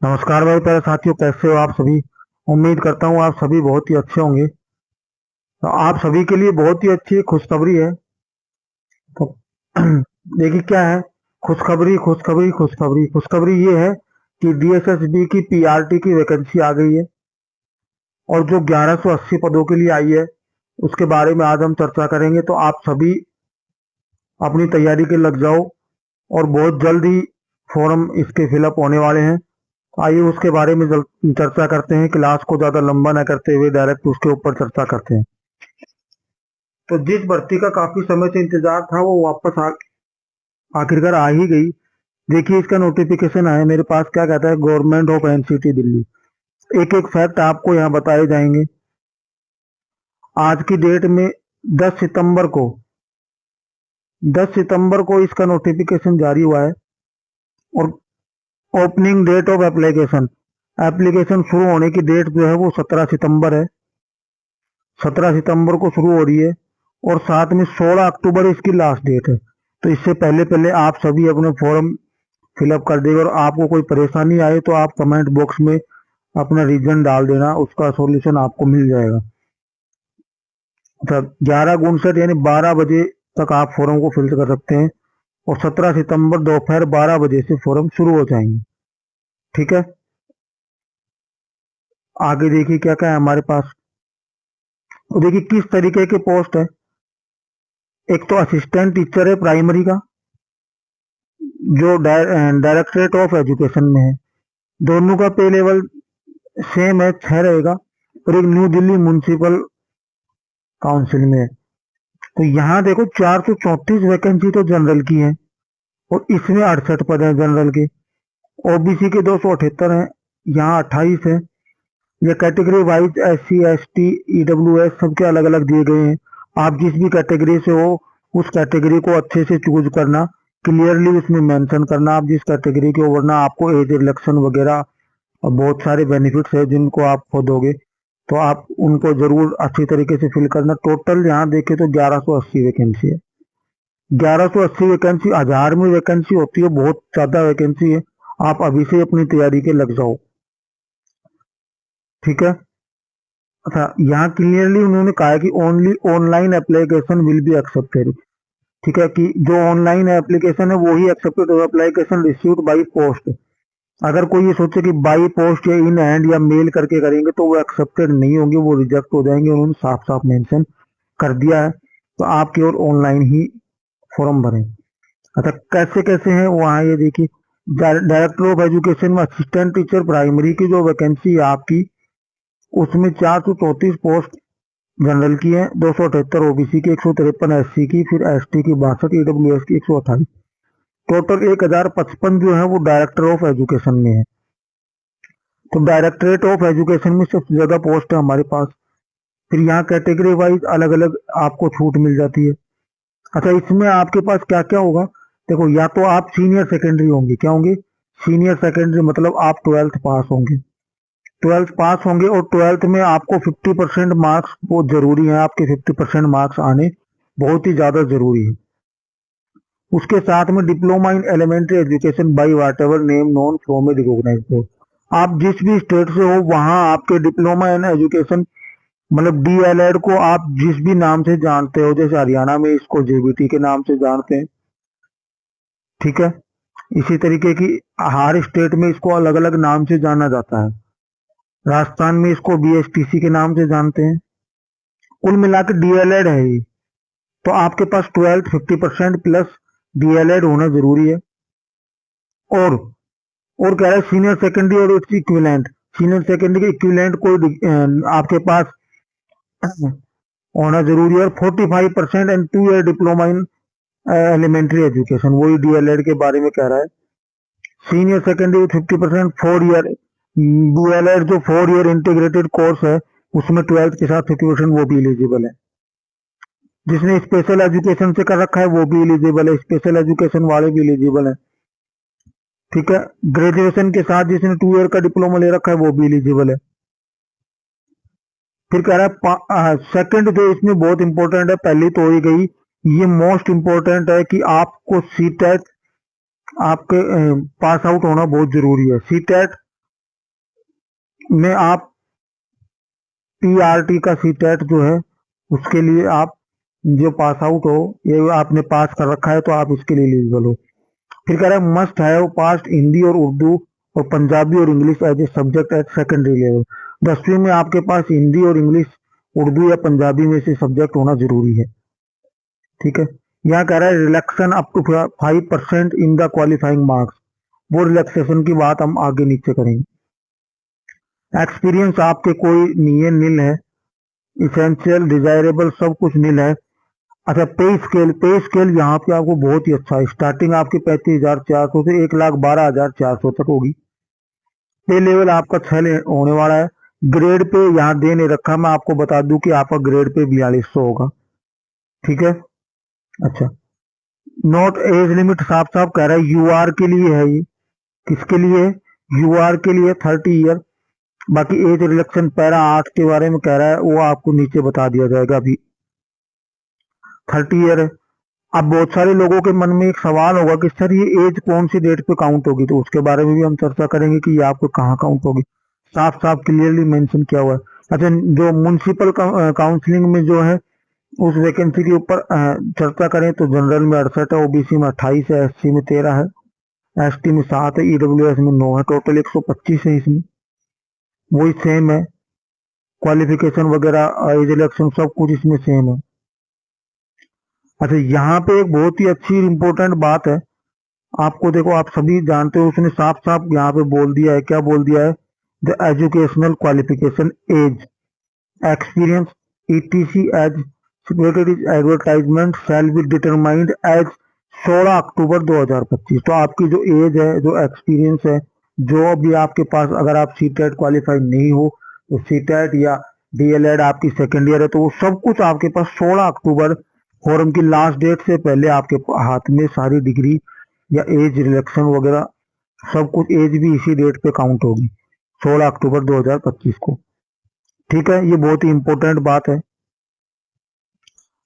नमस्कार भाई प्यारे साथियों, कैसे हो आप सभी। उम्मीद करता हूँ आप सभी बहुत ही अच्छे होंगे। तो आप सभी के लिए बहुत ही अच्छी खुशखबरी है। तो देखिए क्या है। खुशखबरी खुशखबरी खुशखबरी खुशखबरी ये है कि डीएसएसबी की पीआरटी की वैकेंसी आ गई है और जो 1180 पदों के लिए आई है उसके बारे में आज हम चर्चा करेंगे। तो आप सभी अपनी तैयारी के लग जाओ और बहुत जल्द ही फॉर्म इसके फिलअप होने वाले हैं। आइए उसके बारे में चर्चा करते हैं। क्लास को ज्यादा लंबा न करते हुए डायरेक्ट उसके ऊपर चर्चा करते हैं। तो जिस भर्ती का काफी समय से इंतजार था वो वापस आखिरकार आ ही गई। देखिए इसका नोटिफिकेशन आया मेरे पास। क्या कहता है, गवर्नमेंट ऑफ एनसीटी दिल्ली। एक एक फैक्ट आपको यहाँ बताए जाएंगे। आज की डेट में 10 सितंबर को 10 सितंबर को इसका नोटिफिकेशन जारी हुआ है। और opening date of application application शुरू होने की डेट जो है वो 17 सितंबर है। 17 सितंबर को शुरू हो रही है और साथ में 16 अक्टूबर इसकी लास्ट डेट है। तो इससे पहले पहले आप सभी अपने फॉर्म फिलअप कर देगा। और आपको कोई परेशानी आए तो आप कमेंट बॉक्स में अपना रीजन डाल देना, उसका सॉल्यूशन आपको मिल जाएगा। तो 11:59 यानी 12 बजे तक आप फॉर्म को फिल कर सकते हैं और 17 सितंबर दोपहर 12 बजे से फॉर्म शुरू हो जाएंगे। ठीक है, आगे देखिए क्या क्या है हमारे पास। तो देखिए किस तरीके के पोस्ट है। एक तो असिस्टेंट टीचर है प्राइमरी का, जो डायरेक्टरेट ऑफ एजुकेशन में है। दोनों का पे लेवल सेम है, 6 रहेगा। और एक न्यू दिल्ली म्यूनिसिपल काउंसिल में है। तो यहाँ देखो 434 वैकेंसी तो जनरल की है और इसमें 68 पद हैं जनरल के। ओबीसी के 278 हैं, यहाँ 28 है। ये category wise SC ST EWS सबके अलग अलग दिए गए हैं। आप जिस भी कैटेगरी से हो उस कैटेगरी को अच्छे से चूज करना, क्लियरली उसमें मेंशन करना आप जिस कैटेगरी के हो, वरना आपको एज रिलेक्शन वगैरह और बहुत सारे बेनिफिट्स है जिनको आप खोदोगे। तो आप उनको जरूर अच्छी तरीके से फिल करना। टोटल यहाँ देखे तो 1180 वैकेंसी है। 1180 वैकेंसी 1000 में वैकेंसी होती है, बहुत ज्यादा वैकेंसी है। आप अभी से अपनी तैयारी के लग जाओ। ठीक है। अच्छा, यहाँ क्लियरली उन्होंने कहा है कि only online application will be accepted. ठीक है, कि जो ऑनलाइन एप्लीकेशन है वो ही एक्सेप्टेड होगा। Application received by post. अगर कोई ये सोचे कि बाई पोस्ट या इन हैंड या मेल करके करेंगे तो वो एक्सेप्टेड नहीं होंगे, वो रिजेक्ट हो जाएंगे। उन्होंने साफ साफ मेंशन कर दिया है। तो आप केवल ऑनलाइन ही फॉर्म भरें। अच्छा, कैसे कैसे है वहाँ ये देखिए। डायरेक्टर ऑफ एजुकेशन में असिस्टेंट टीचर प्राइमरी की जो वैकेंसी है आपकी, उसमें 434 पोस्ट जनरल की है, 278 ओबीसी की, 153 SC की, फिर ST की 62, EWS की 128। टोटल 1055 जो है वो डायरेक्टर ऑफ एजुकेशन में है। तो डायरेक्टरेट ऑफ एजुकेशन में सबसे ज्यादा पोस्ट है हमारे पास। फिर यहाँ कैटेगरी वाइज अलग अलग आपको छूट मिल जाती है। अच्छा, इसमें आपके पास क्या क्या होगा। देखो, या तो आप सीनियर सेकेंडरी होंगे। क्या होंगे? सीनियर सेकेंडरी मतलब आप 12th पास होंगे। 12th पास होंगे और 12th में आपको 50% मार्क्स बहुत जरूरी है। आपके 50% मार्क्स आने बहुत ही ज्यादा जरूरी है। उसके साथ में diploma in elementary education by whatever name known from a recognised board. आप जिस भी स्टेट से हो वहां आपके डिप्लोमा इन एजुकेशन मतलब DLED को आप जिस भी नाम से जानते हो, जैसे हरियाणा में इसको JBT के नाम से जानते हैं। ठीक है, इसी तरीके की हर स्टेट में इसको अलग अलग नाम से जाना जाता है। राजस्थान में इसको BSTC के नाम से जानते हैं। कुल मिलाकर DLED है ये। तो आपके पास 12th 50% प्लस DLED होना जरूरी है। और और कह रहा है सीनियर सेकेंडरी और इट्स इक्विवेलेंट। सीनियर सेकेंडरी के इक्विवेलेंट कोई आपके पास होना जरूरी है। और 45% and 2 year diploma in elementary education, वही DLED के बारे में कह रहा है। सीनियर सेकेंडरी 50%, 4 ईयर DLED जो 4 ईयर इंटीग्रेटेड कोर्स है उसमें 12th के साथ 50% वो भी एलिजिबल है। जिसने स्पेशल एजुकेशन से कर रखा है वो भी एलिजिबल है, स्पेशल एजुकेशन वाले भी एलिजिबल है। ठीक है, ग्रेजुएशन के साथ जिसने 2 ईयर का डिप्लोमा ले रखा है वो भी एलिजिबल है। फिर कह रहा है सेकंड जो इसमें बहुत इंपॉर्टेंट है, पहली तो हो ही गई, ये मोस्ट इंपॉर्टेंट है कि आपको सीटेट आपके पास आउट होना बहुत जरूरी है। सीटेट में आप PRT का सीटेट जो है उसके लिए आप जो पास आउट हो, ये आपने पास कर रखा है तो आप इसके लिए एलिजिबल हो। फिर कह रहा है मस्ट हैव पास्ट हिंदी और उर्दू और पंजाबी और English as a subject at secondary level. 10वीं में आपके पास हिंदी और इंग्लिश, उर्दू या पंजाबी में से सब्जेक्ट होना जरूरी है। ठीक है, यहाँ कह रहा है relaxation up to 5% in the qualifying marks. वो रिलैक्सेशन की बात हम आगे नीचे करेंगे। एक्सपीरियंस आपके कोई नहीं है, नील है। इसेंशियल डिजायरेबल सब कुछ नील है। अच्छा, पे स्केल यहाँ पे आपको बहुत ही अच्छा है। स्टार्टिंग आपकी 35,400 से 1,12,400 तक होगी। पे लेवल आपका 6 होने वाला है। ग्रेड पे यहाँ दे नहीं रखा, मैं आपको बता दूं कि आपका ग्रेड पे 4200 होगा। ठीक है, अच्छा। नॉट एज लिमिट साफ साफ कह रहा है यूआर के लिए है ये। किसके लिए? यूआर के लिए 30 ईयर। बाकी एज रिलेक्शन पैरा 8 के बारे में कह रहा है, वो आपको नीचे बता दिया जाएगा। अभी 30 ईयर है। अब बहुत सारे लोगों के मन में एक सवाल होगा कि सर ये एज कौन सी डेट पे काउंट होगी, तो उसके बारे में भी हम चर्चा करेंगे कि ये आपको कहाँ काउंट होगी। साफ साफ क्लियरली मेंशन किया हुआ है। अच्छा, जो म्युनिसिपल काउंसलिंग में जो है उस वैकेंसी के ऊपर चर्चा करें तो जनरल में 68 है, ओबीसी में 28 है, एससी में 13 है, एसटी में 7 है, ईडब्ल्यूएस में 9 है, टोटल 125 है। इसमें वही सेम है, क्वालिफिकेशन वगैरह एज इलेक्शन सब कुछ इसमें सेम है। अच्छा, यहाँ पे एक बहुत ही अच्छी इंपॉर्टेंट बात है। आपको देखो, आप सभी जानते हो, उसने साफ साफ यहाँ पे बोल दिया है। क्या बोल दिया है? The educational qualification age experience ETC as security advertisement shall be determined as 16 October 2025। तो आपकी जो एज है, जो एक्सपीरियंस है, जो भी आपके पास, अगर आप सीटेट क्वालिफाइड नहीं हो तो सीटेट या DLED आपकी सेकेंड ईयर है, तो वो सब कुछ आपके पास 16 अक्टूबर फॉर्म की लास्ट डेट से पहले आपके हाथ में सारी डिग्री या एज रिलेक्शन वगैरह सब कुछ, एज भी इसी डेट पे काउंट होगी 16 अक्टूबर 2025 को। ठीक है, ये बहुत ही इंपॉर्टेंट बात है।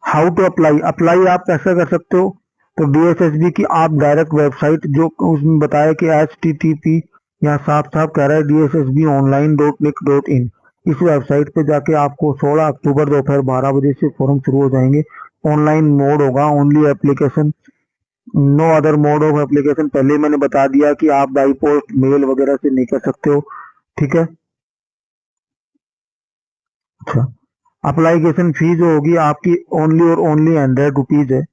How to apply? अप्लाई आप कैसे कर सकते हो? तो DSSB की आप डायरेक्ट वेबसाइट, जो उसमें बताया कि HTTP, यहाँ साफ साफ कह रहा है DSSBonline.nic.in, इस वेबसाइट पे जाके आपको 16 अक्टूबर दोपहर 12 बजे से फॉर्म शुरू हो जाएंगे। ऑनलाइन मोड होगा, only application, no other mode of application. पहले मैंने बता दिया कि आप बाई पोस्ट मेल वगैरह से नहीं कर सकते हो। ठीक है, अच्छा। अप्लीकेशन फीस जो होगी आपकी ओनली और ओनली 100 रुपीज है।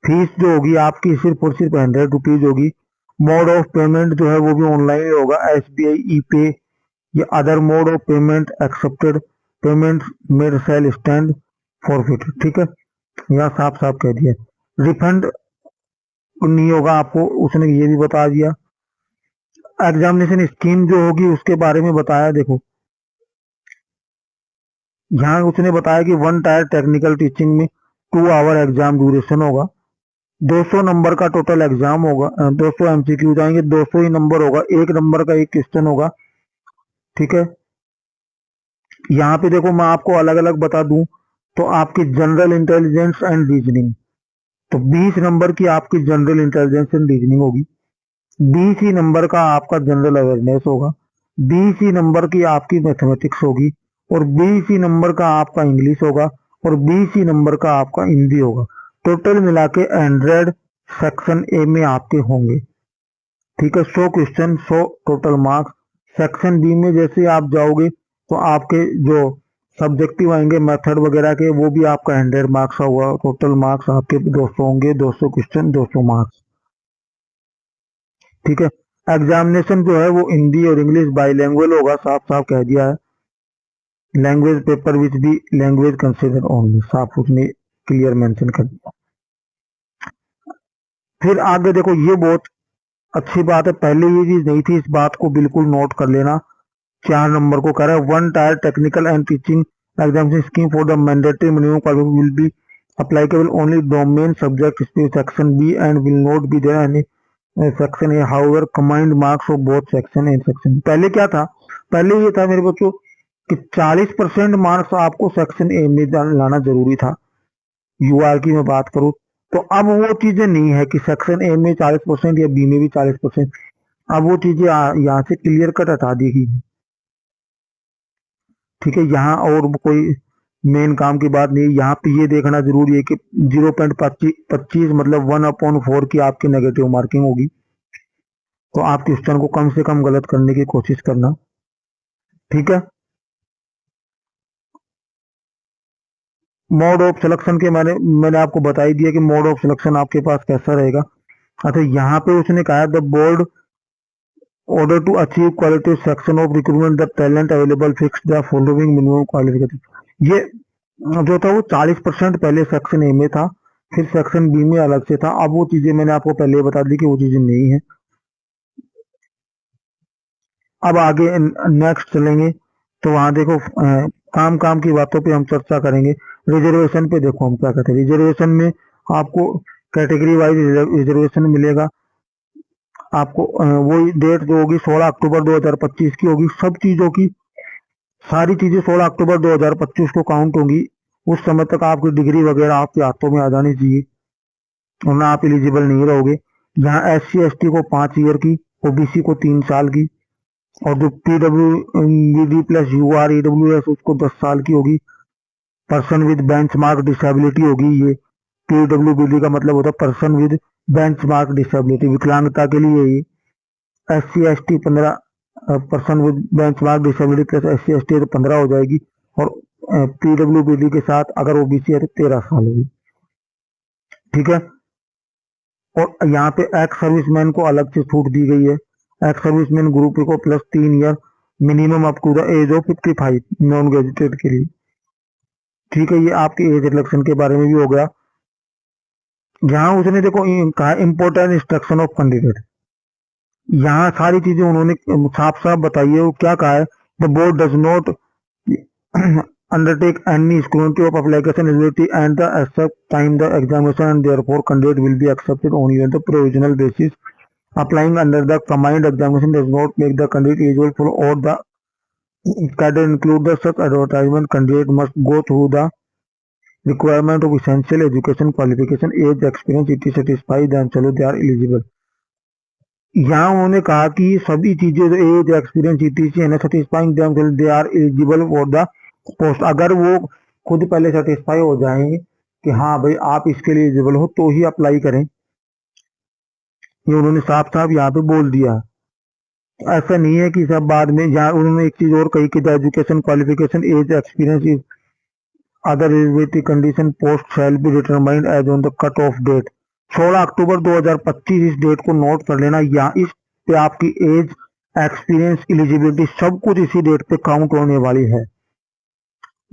फीस जो होगी आपकी सिर्फ और सिर्फ 100 रुपीज होगी। मोड ऑफ पेमेंट जो है वो भी ऑनलाइन होगा, SBI ई-पे या other mode of payment accepted, payment made shall stand forfeit. ठीक है, यहाँ साफ साफ कह दिया। रिफंड नहीं होगा आपको, उसने ये भी बता दिया। एग्जामिनेशन स्कीम जो होगी उसके बारे में बताया। देखो, यहाँ उसने बताया कि 1 टायर टेक्निकल टीचिंग में 2 आवर एग्जाम ड्यूरेशन होगा। 200 नंबर का टोटल एग्जाम होगा। 200 MCQ जाएंगे, 200 ही नंबर होगा, 1 नंबर का 1 क्वेश्चन होगा। ठीक है, यहाँ पे देखो मैं आपको अलग अलग बता दूं तो आपकी जनरल इंटेलिजेंस एंड रीजनिंग, तो 20 नंबर की आपकी जनरल इंटेलिजेंस एंड रीजनिंग होगी। 20 ही नंबर का आपका जनरल अवेयरनेस होगा। 20 ही नंबर की आपकी मैथमेटिक्स होगी और 20 ही नंबर का आपका इंग्लिश होगा और 20 ही नंबर का आपका हिंदी होगा। टोटल मिला के 100 सेक्शन ए में आपके होंगे। ठीक है, 100 question, 100 total marks. Section B में जैसे आप जाओगे तो आपके जो सब्जेक्टिव आएंगे मेथड वगैरह के, वो भी आपका 100 मार्क्स का होगा। टोटल मार्क्स आपके 200 होंगे, 200 क्वेश्चन, 200 मार्क्स। ठीक है, एग्जामिनेशन जो है वो हिंदी और इंग्लिश बाईलैंग्वेज होगा, साफ साफ कह दिया है। लैंग्वेज पेपर विच भी लैंग्वेज कंसिडर ओनली, साफ उसने क्लियर मेंशन कर दिया। फिर आगे देखो, ये बहुत अच्छी बात है, पहले ये चीज नहीं थी, इस बात को बिल्कुल नोट कर लेना। 4 नंबर को कह रहा है 1 tyre technical and teaching examination scheme for the mandatory minimum qualification will be applicable only domain subject section B and will not be there any section A. However combined marks of both section and section। पहले क्या था? पहले ये था मेरे बच्चों कि 40% marks आपको सेक्शन ए में लाना जरूरी था, यूआर की मैं बात करूं तो। अब वो चीजें नहीं है कि सेक्शन ए में 40% या बी में भी 40%। अब वो चीजें यहाँ से क्लियर कट हटा दी गई है। ठीक है, यहाँ और कोई मेन काम की बात नहीं। यहाँ पे ये देखना जरूरी है कि 0.25 मतलब 1/4 की आपकी नेगेटिव मार्किंग होगी, तो आप क्वेश्चन को कम से कम गलत करने की कोशिश करना। ठीक है, मोड ऑफ सिलेक्शन के मैंने आपको बता ही दिया कि मोड ऑफ सिलेक्शन आपके पास कैसा रहेगा। अच्छा, यहाँ पे उसने कहा the board order to achieve quality section of recruitment the talent available fix the following minimum qualification। ये जो था वो 40% पहले सेक्शन ए में था, फिर सेक्शन बी में अलग से था। अब वो चीजें मैंने आपको पहले बता दी कि वो चीजें नहीं है। अब आगे नेक्स्ट चलेंगे तो वहां देखो काम की बातों पे हम चर्चा करेंगे। रिजर्वेशन पे देखो हम क्या कहते हैं। रिजर्वेशन में आपको कैटेगरी वाइज रिजर्वेशन मिलेगा। आपको वही डेट जो होगी 16 अक्टूबर 2025 की होगी। सब चीजों की सारी चीजें 16 अक्टूबर 2025 को काउंट होंगी। उस समय तक आपकी डिग्री वगैरह आपके हाथों में आ जानी चाहिए, वरना आप एलिजिबल नहीं रहोगे। यहाँ SC ST को 5 ईयर की, OBC को 3 साल की, और जो PWD प्लस UR EWS उसको 10 साल की होगी। Person with bench mark disability होगी। ये PWD का मतलब होता है person with bench mark disability, विकलांगता के लिए ये। SC ST 15 person with bench mark disability plus SC ST तो 15 हो जाएगी, और PWBD के साथ अगर OBC है तो 13 साल होगी। ठीक है, और यहाँ पे एक्स सर्विसमैन को अलग से छूट दी गई है। एक्स सर्विसमैन ग्रुप को plus 3 year minimum up to the age of 55 non graduated के लिए। ठीक है, ये आपके एज रिलेक्शन के बारे में भी हो गया। यहाँ उसने देखो कहा इंपोर्टेंट इंस्ट्रक्शन ऑफ कैंडिडेट, यहाँ सारी चीजें उन्होंने साफ साफ बताई है। वो क्या कहा है, the board does not undertake any scrutiny of application ability and the accept time the examination, and therefore candidate will be accepted only on the provisional basis. Applying under the combined examination does not make the candidate eligible for all the cadre include the such advertisement. Candidate must go through the requirement of essential education qualification age experience it is satisfied then चलो they are eligible। यहाँ उन्होंने कहा कि सभी चीजें जो as experience ETC है ना satisfying them they are eligible for the post. अगर वो खुद पहले सेटिस्फाई हो जाएंगे कि हाँ भाई आप इसके लिए एलिजिबल हो तो ही अप्लाई करें, ये उन्होंने साफ साफ यहाँ पे बोल दिया। ऐसा नहीं है कि सब बाद में। यहाँ उन्होंने एक चीज और कही कि the education qualification age experience is other eligibility condition post shall be determined as on the cut off date. 16 October 2025 इस डेट को नोट कर लेना। यहाँ इस पे आपकी एज एक्सपीरियंस एलिजिबिलिटी सब कुछ इसी डेट पे काउंट होने वाली है।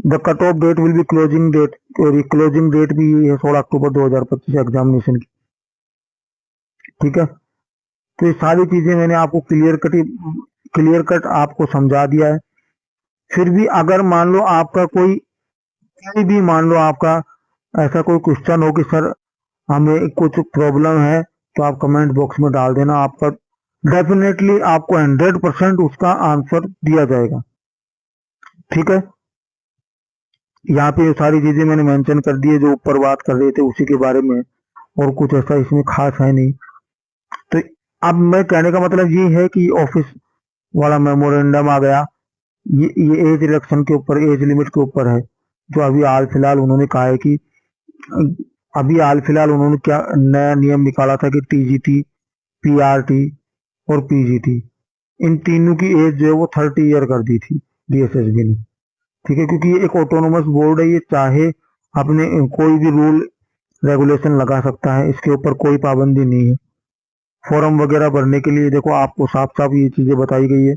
The cut off date will be closing date, closing date भी ये है 16 अक्टूबर 2025 एग्जामिनेशन की। ठीक है, तो ये सारी चीजें मैंने आपको क्लियर कट आपको समझा दिया है। फिर भी अगर मान लो आपका कोई भी मान लो आपका ऐसा कोई क्वेश्चन हो कि सर हमें कुछ प्रॉब्लम है, तो आप कमेंट बॉक्स में डाल देना। आपका डेफिनेटली आपको 100% उसका आंसर दिया जाएगा। ठीक है, यहाँ पे सारी चीजें मैंने मेंशन कर दी है जो ऊपर बात कर रहे थे उसी के बारे में, और कुछ ऐसा इसमें खास है नहीं। तो अब मैं कहने का मतलब ये है कि ऑफिस वाला मेमोरेंडम आ गया, ये एज इलेक्शन के ऊपर, एज लिमिट के ऊपर है। जो अभी हाल फिलहाल उन्होंने कहा है कि उन्होंने क्या नया नियम निकाला था कि TGT, PRT और PGT इन तीनों की एज जो है वो 30 ईयर कर दी थी DSSB ने। ठीक है, क्योंकि ये एक ऑटोनोमस बोर्ड है, ये चाहे अपने कोई भी रूल रेगुलेशन लगा सकता है, इसके ऊपर कोई पाबंदी नहीं है। फॉर्म वगैरह भरने के लिए देखो आपको साफ साफ ये चीजें बताई गई है।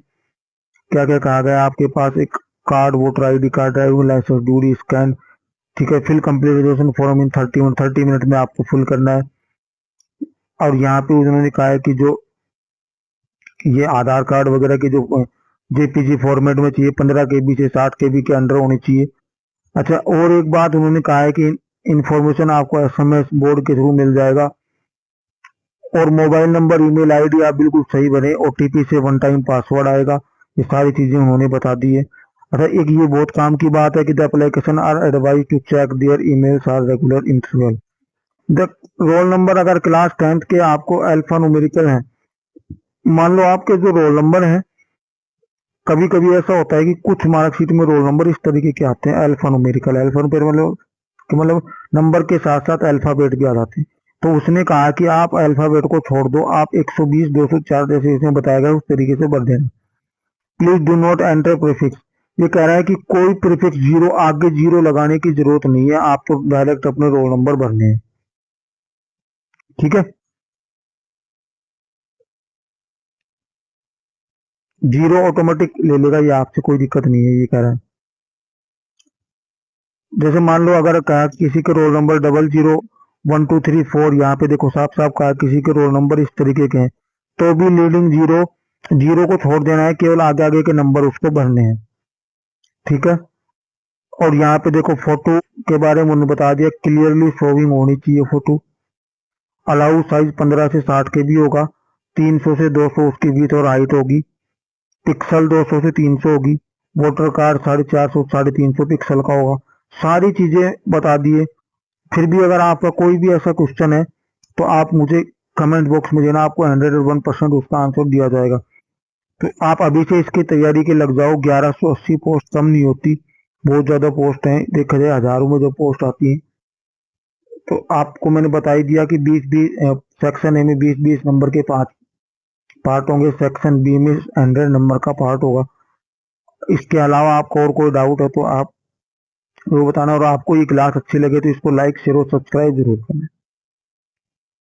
क्या क्या कहा गया, आपके पास एक card, voter ID card, driving licence, डूडी स्कैन। ठीक है, fill complete registration form in 30 minute में आपको फिल करना है। और यहाँ पे उन्होंने कहा है कि जो ये आधार कार्ड वगैरह की जो JPG फॉर्मेट में चाहिए, 15 KB से 60 KB के अंडर होनी चाहिए। अच्छा, और एक बात उन्होंने कहा है कि इंफॉर्मेशन आपको SMS बोर्ड के थ्रू मिल जाएगा, और मोबाइल नंबर, ईमेल ID आप बिल्कुल सही बने, OTP से 1 टाइम पासवर्ड आएगा। ये सारी चीजें उन्होंने बता दी है। अच्छा, एक ये बहुत काम की बात है कि the application are advise to check their emails are regular interval. The roll number अगर क्लास 10th के आपको अल्फा न्यूमेरिकल है, मान लो आपके जो रोल नंबर है कभी कभी ऐसा होता है कि कुछ मार्कशीट में रोल नंबर इस तरीके के आते हैं, अल्फान्यूमेरिकल, अल्फान्यूमेरिकल मतलब नंबर के साथ साथ अल्फाबेट भी आ जाते हैं। तो उसने कहा कि आप अल्फाबेट को छोड़ दो, आप 120 204 जैसे इसमें बताया गया उस तरीके से भर देना। Please do not enter prefix, ये कह रहा है कि कोई प्रीफिक्स जीरो, आगे जीरो लगाने की जरूरत नहीं है, आप तो डायरेक्ट अपने रोल नंबर भरने हैं। ठीक है, जीरो ऑटोमेटिक ले लेगा ये, आपसे कोई दिक्कत नहीं है, ये कह रहा है। जैसे मान लो अगर कहा किसी के रोल नंबर 001234, यहाँ पे देखो साफ साफ कहा किसी के रोल नंबर इस तरीके के हैं, तो भी लीडिंग जीरो, जीरो को छोड़ देना है, केवल आगे आगे के नंबर उसको भरने हैं। ठीक है, और यहाँ पे देखो फोटो के बारे में उन्होंने बता दिया, क्लियरली शोविंग होनी चाहिए फोटो। अलाउ साइज 15 से 60 के भी होगा, 300 से 200 उसकी विड्थ और हाइट होगी, पिक्सल 200 से 300 होगी, वोटर कार्ड 450 350 पिक्सल का होगा। सारी चीजें बता दिए। फिर भी अगर आपका कोई भी ऐसा क्वेश्चन है तो आप मुझे कमेंट बॉक्स में देना, आपको 101% उसका आंसर दिया जाएगा। तो आप अभी से इसकी तैयारी के लग जाओ, 1180 पोस्ट कम नहीं होती, बहुत ज्यादा पोस्ट हैं, देखा जाए हजारों में जो पोस्ट आती है। तो आपको मैंने बता ही दिया कि 20-20 सेक्शन ए में 20-20 नंबर के 5 पार्ट होंगे, सेक्शन बी में 100 नंबर का पार्ट होगा। इसके अलावा आपको और कोई डाउट है तो आप वो बताना, और आपको ये क्लास अच्छी लगे तो इसको लाइक शेयर और सब्सक्राइब जरूर करना।